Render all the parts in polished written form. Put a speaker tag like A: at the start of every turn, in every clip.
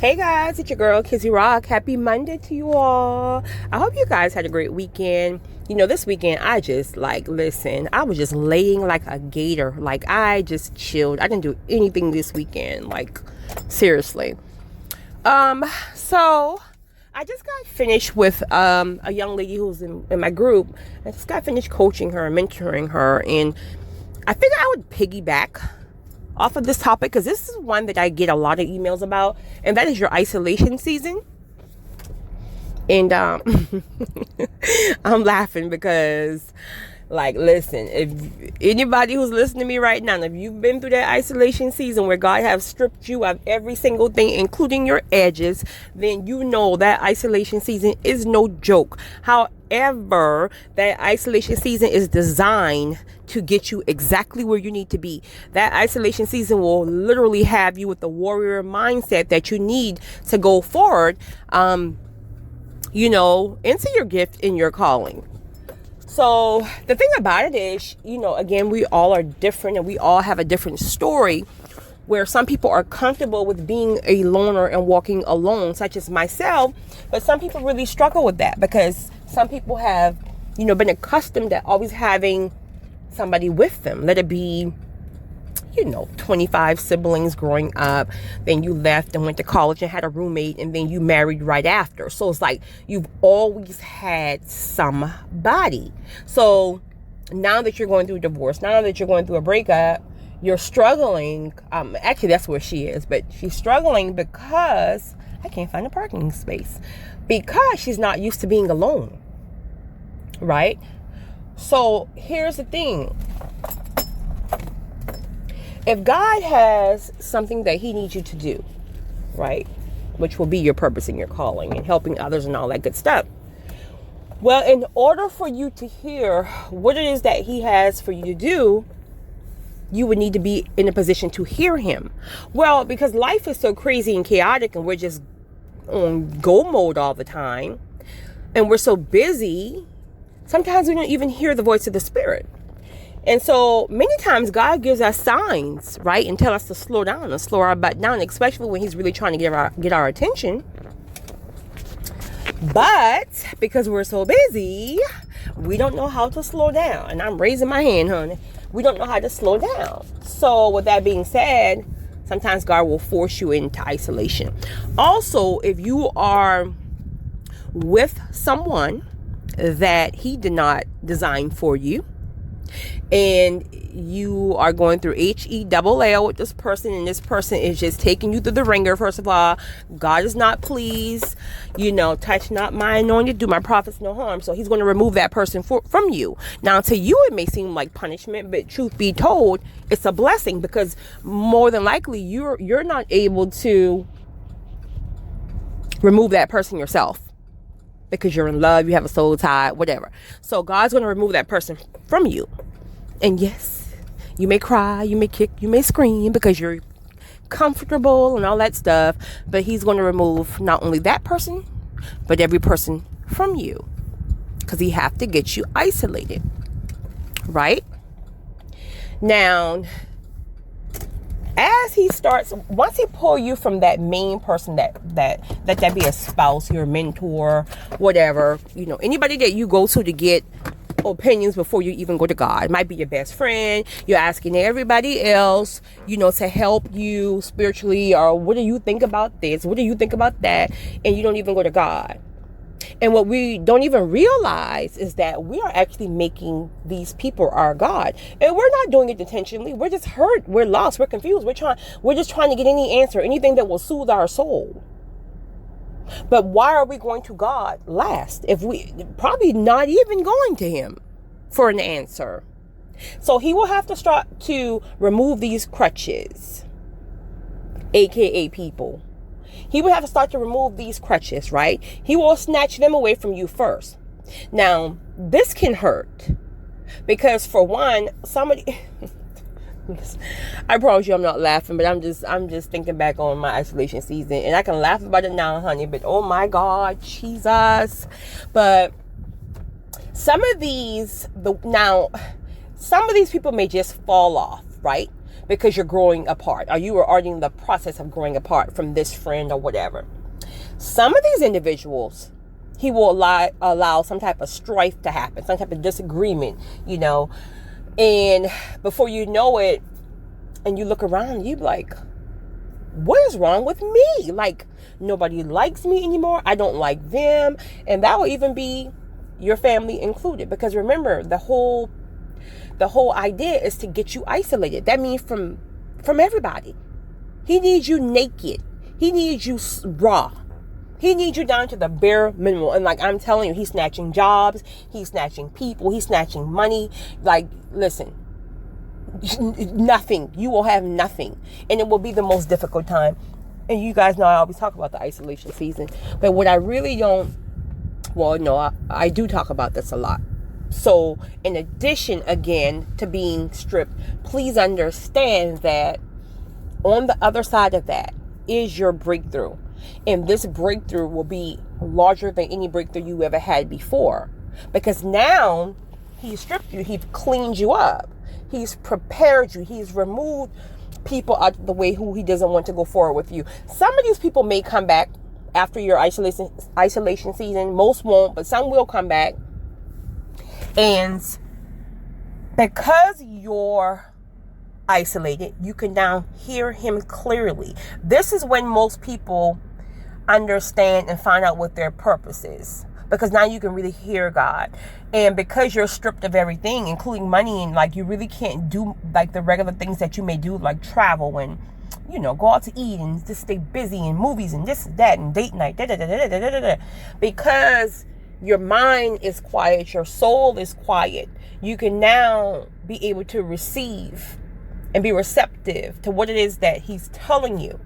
A: Hey guys, it's your girl Kizzy Rock. Happy Monday to you all. I hope you guys had a great weekend. This weekend I just I was just laying like a gator. Like, I just chilled. I didn't do anything this weekend. Like, seriously. So I just got finished with a young lady who's in my group. I just got finished coaching her and mentoring her, and I figured I would piggyback off of this topic because this is one that I get a lot of emails about, and that is your isolation season. And I'm laughing because, like, listen, if anybody who's listening to me right now, if you've been through that isolation season where God has stripped you of every single thing, including your edges, then you know that isolation season is no joke. However, that isolation season is designed to get you exactly where you need to be. That isolation season will literally have you with the warrior mindset that you need to go forward, into your gift and your calling. So the thing about it is, again, we all are different and we all have a different story, where some people are comfortable with being a loner and walking alone, such as myself. But some people really struggle with that because some people have, been accustomed to always having somebody with them. Let it be, 25 siblings growing up, then you left and went to college and had a roommate, and then you married right after. So it's like you've always had somebody. So now that you're going through a divorce, now that you're going through a breakup, you're struggling. Actually, that's where she is, but she's struggling because I can't find a parking space, because she's not used to being alone, right? So here's the thing. If God has something that he needs you to do, right, which will be your purpose and your calling and helping others and all that good stuff. Well, in order for you to hear what it is that he has for you to do, you would need to be in a position to hear him. Well, because life is so crazy and chaotic and we're just on go mode all the time and we're so busy, sometimes we don't even hear the voice of the Spirit. And so many times God gives us signs, right, and tell us to slow down and slow our butt down, especially when he's really trying to get our attention. But because we're so busy, we don't know how to slow down. And I'm raising my hand, honey. We don't know how to slow down. So with that being said, sometimes God will force you into isolation. Also, if you are with someone that he did not design for you, and you are going through HELL with this person, and this person is just taking you through the ringer. First of all, God is not pleased. Touch not my anointed, do my prophets no harm. So he's going to remove that person from you. Now, to you, it may seem like punishment, but truth be told, it's a blessing, because more than likely you're not able to remove that person yourself, because you're in love, you have a soul tie, whatever. So God's going to remove that person from you. And yes, you may cry, you may kick, you may scream because you're comfortable and all that stuff. But he's going to remove not only that person, but every person from you, because he have to get you isolated, right? Now, as he starts, once he pull you from that main person, that be a spouse, your mentor, whatever, anybody that you go to get opinions before you even go to God. It might be your best friend. You're asking everybody else, to help you spiritually, or what do you think about this? What do you think about that? And you don't even go to God. And what we don't even realize is that we are actually making these people our God. And we're not doing it intentionally. We're just hurt. We're lost. We're confused. We're just trying to get any answer, anything that will soothe our soul. But why are we going to God last if we probably not even going to him for an answer? So he will have to start to remove these crutches, aka people. He will have to start to remove these crutches, right? He will snatch them away from you first. Now, this can hurt because, for one, somebody I promise you I'm not laughing, but I'm just thinking back on my isolation season, and I can laugh about it now, honey, but oh my God, Jesus. But some of these people may just fall off, right? because you're growing apart, or you are already in the process of growing apart from this friend or whatever. Some of these individuals, he will allow some type of strife to happen, some type of disagreement, and before you know it, and you look around, you be like, what is wrong with me? Like, nobody likes me anymore. I don't like them. And that will even be your family included, because remember, the whole idea is to get you isolated. That means from everybody. He needs you naked. He needs you raw. He needs you down to the bare minimum. And like I'm telling you, he's snatching jobs. He's snatching people. He's snatching money. Like, listen, nothing. You will have nothing. And it will be the most difficult time. And you guys know I always talk about the isolation season. But what I really don't, I do talk about this a lot. So in addition, again, to being stripped, please understand that on the other side of that is your breakthrough. And this breakthrough will be larger than any breakthrough you ever had before. Because now he stripped you. He's cleaned you up. He's prepared you. He's removed people out of the way who he doesn't want to go forward with you. Some of these people may come back after your isolation season. Most won't, but some will come back. And because you're isolated, you can now hear him clearly. This is when most people understand and find out what their purpose is, because now you can really hear God. And because you're stripped of everything, including money, and like you really can't do like the regular things that you may do, like travel and go out to eat and just stay busy in movies and this and that and date night, because your mind is quiet, your soul is quiet, you can now be able to receive and be receptive to what it is that he's telling you.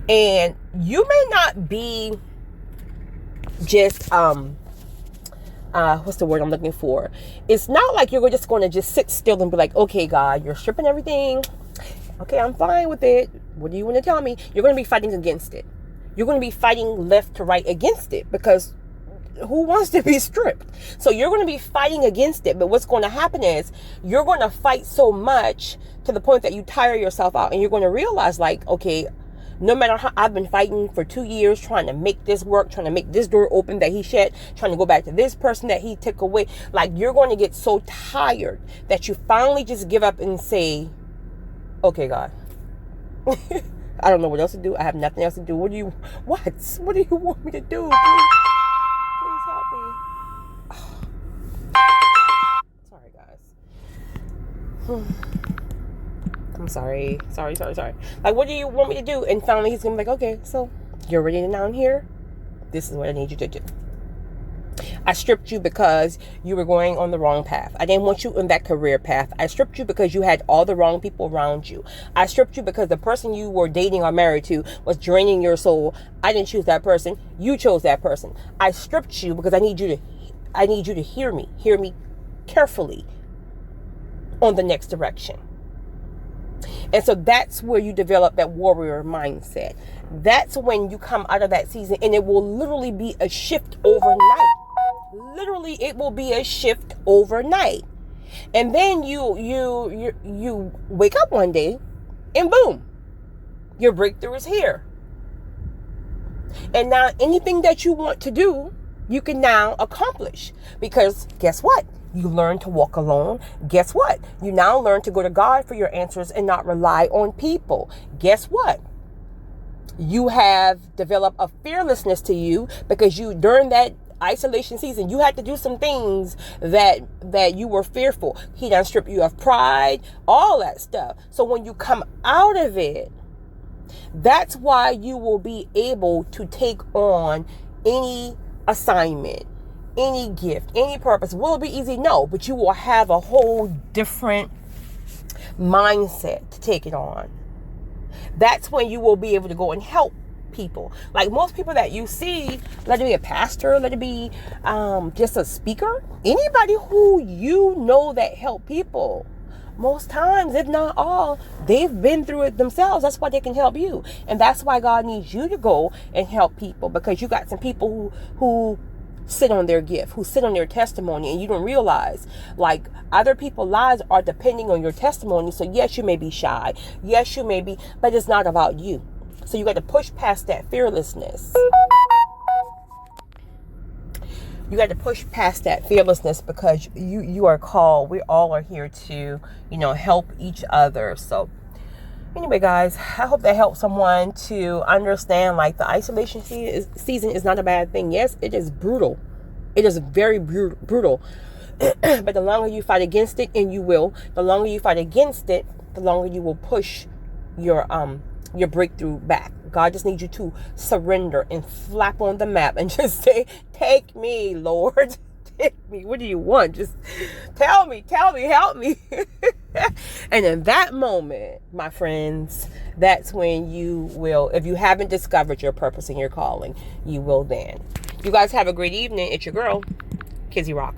A: And you may not be just what's the word I'm looking for? It's not like you're just going to just sit still and be like, okay, God, you're stripping everything. Okay, I'm fine with it. What do you want to tell me? You're going to be fighting against it. You're going to be fighting left to right against it, because who wants to be stripped? So you're going to be fighting against it. But what's going to happen is you're going to fight so much to the point that you tire yourself out, and you're going to realize, like, okay, no matter how I've been fighting for 2 years, trying to make this work, trying to make this door open that he shut, trying to go back to this person that he took away. Like, you're going to get so tired that you finally just give up and say, okay, God, I don't know what else to do. I have nothing else to do. What do you want me to do? Please help me. Sorry, guys. I'm sorry. Like, what do you want me to do? And finally he's going to be like, okay, so you're ready to down here? This is what I need you to do. I stripped you because you were going on the wrong path. I didn't want you in that career path. I stripped you because you had all the wrong people around you. I stripped you because the person you were dating or married to was draining your soul. I didn't choose that person. You chose that person. I stripped you because I need you to hear me carefully on the next direction. And so that's where you develop that warrior mindset. That's when you come out of that season, and it will literally be a shift overnight. Literally, it will be a shift overnight. And then you wake up one day, and boom, your breakthrough is here. And now anything that you want to do, you can now accomplish. Because guess what? You learn to walk alone. Guess what? You now learn to go to God for your answers and not rely on people. Guess what? You have developed a fearlessness to you, because during that isolation season, you had to do some things that you were fearful. He done stripped you of pride, all that stuff. So when you come out of it, that's why you will be able to take on any assignment, any gift, any purpose. Will it be easy? No, but you will have a whole different mindset to take it on. That's when you will be able to go and help people. Like most people that you see, let it be a pastor, let it be just a speaker, anybody who you know that help people, most times, if not all, they've been through it themselves. That's why they can help you. And that's why God needs you to go and help people, because you got some people who sit on their gift, who sit on their testimony, and you don't realize, like, other people's lives are depending on your testimony. So yes, you may be shy. Yes, you may be, but it's not about you. So you got to push past that fearlessness. You got to push past that fearlessness, because you are called. We all are here to, help each other. So anyway, guys, I hope that helps someone to understand, like, the isolation season is not a bad thing. Yes, it is brutal. It is very brutal. But the longer you fight against it, and you will, the longer you fight against it, the longer you will push your breakthrough back. God just needs you to surrender and flap on the map and just say, take me, Lord. Take me. What do you want? Just tell me, help me. And in that moment, my friends, that's when you will, if you haven't discovered your purpose and your calling, you will then. You guys have a great evening. It's your girl, Kizzy Rock.